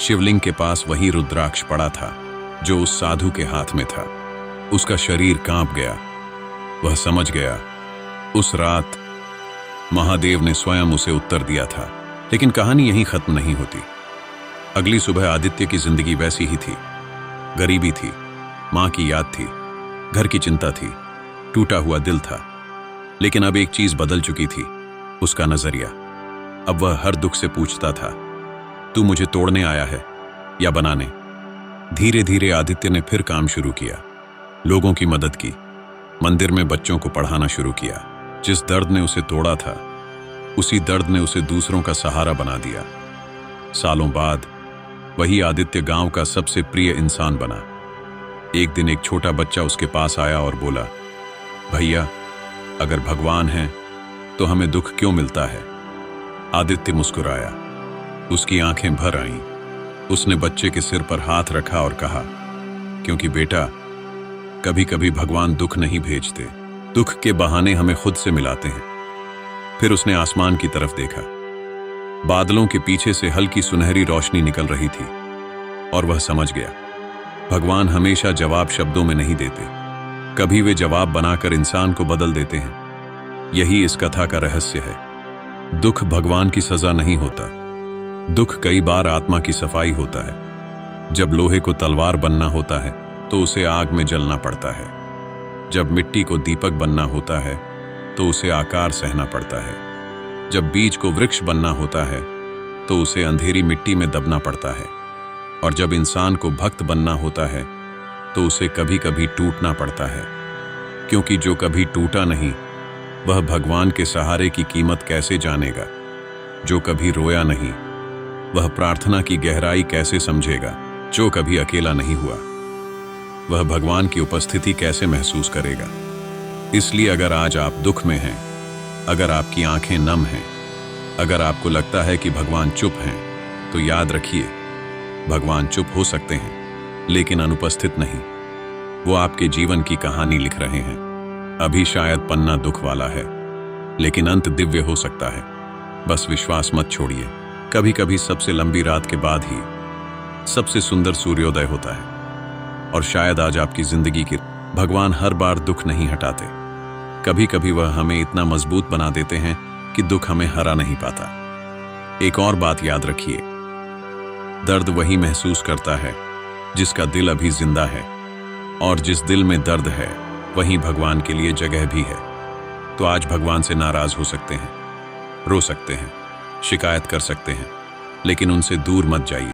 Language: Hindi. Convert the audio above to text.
शिवलिंग के पास वही रुद्राक्ष पड़ा था जो उस साधु के हाथ में था। उसका शरीर कांप गया। वह समझ गया उस रात महादेव ने स्वयं उसे उत्तर दिया था। लेकिन कहानी यहीं खत्म नहीं होती। अगली सुबह आदित्य की जिंदगी वैसी ही थी। गरीबी थी, मां की याद थी, घर की चिंता थी, टूटा हुआ दिल था। लेकिन अब एक चीज बदल चुकी थी, उसका नजरिया। अब वह हर दुख से पूछता था, तू मुझे तोड़ने आया है या बनाने? धीरे धीरे आदित्य ने फिर काम शुरू किया, लोगों की मदद की, मंदिर में बच्चों को पढ़ाना शुरू किया। जिस दर्द ने उसे तोड़ा था, उसी दर्द ने उसे दूसरों का सहारा बना दिया। सालों बाद वही आदित्य गांव का सबसे प्रिय इंसान बना। एक दिन एक छोटा बच्चा उसके पास आया और बोला, भैया, अगर भगवान है तो हमें दुख क्यों मिलता है? आदित्य मुस्कुराया, उसकी आंखें भर आईं। उसने बच्चे के सिर पर हाथ रखा और कहा, क्योंकि बेटा, कभी कभी भगवान दुख नहीं भेजते, दुख के बहाने हमें खुद से मिलाते हैं। फिर उसने आसमान की तरफ देखा। बादलों के पीछे से हल्की सुनहरी रोशनी निकल रही थी और वह समझ गया, भगवान हमेशा जवाब शब्दों में नहीं देते, कभी वे जवाब बनाकर इंसान को बदल देते हैं। यही इस कथा का रहस्य है। दुख भगवान की सजा नहीं होता, दुख कई बार आत्मा की सफाई होता है। जब लोहे को तलवार बनना होता है तो उसे आग में जलना पड़ता है। जब मिट्टी को दीपक बनना होता है तो उसे आकार सहना पड़ता है। जब बीज को वृक्ष बनना होता है तो उसे अंधेरी मिट्टी में दबना पड़ता है। और जब इंसान को भक्त बनना होता है तो उसे कभी कभी टूटना पड़ता है, क्योंकि जो कभी टूटा नहीं वह भगवान के सहारे की कीमत कैसे जानेगा। जो कभी रोया नहीं वह प्रार्थना की गहराई कैसे समझेगा। जो कभी अकेला नहीं हुआ वह भगवान की उपस्थिति कैसे महसूस करेगा। इसलिए अगर आज आप दुख में हैं, अगर आपकी आंखें नम हैं, अगर आपको लगता है कि भगवान चुप हैं, तो याद रखिए, भगवान चुप हो सकते हैं लेकिन अनुपस्थित नहीं। वो आपके जीवन की कहानी लिख रहे हैं। अभी शायद पन्ना दुख वाला है, लेकिन अंत दिव्य हो सकता है। बस विश्वास मत छोड़िए। कभी कभी सबसे लंबी रात के बाद ही सबसे सुंदर सूर्योदय होता है। और शायद आज आपकी जिंदगी की भगवान हर बार दुख नहीं हटाते। कभी कभी वह हमें इतना मजबूत बना देते हैं कि दुख हमें हरा नहीं पाता। एक और बात याद रखिए, दर्द वही महसूस करता है जिसका दिल अभी जिंदा है, और जिस दिल में दर्द है वहीं भगवान के लिए जगह भी है। तो आज भगवान से नाराज हो सकते हैं, रो सकते हैं, शिकायत कर सकते हैं, लेकिन उनसे दूर मत जाइए।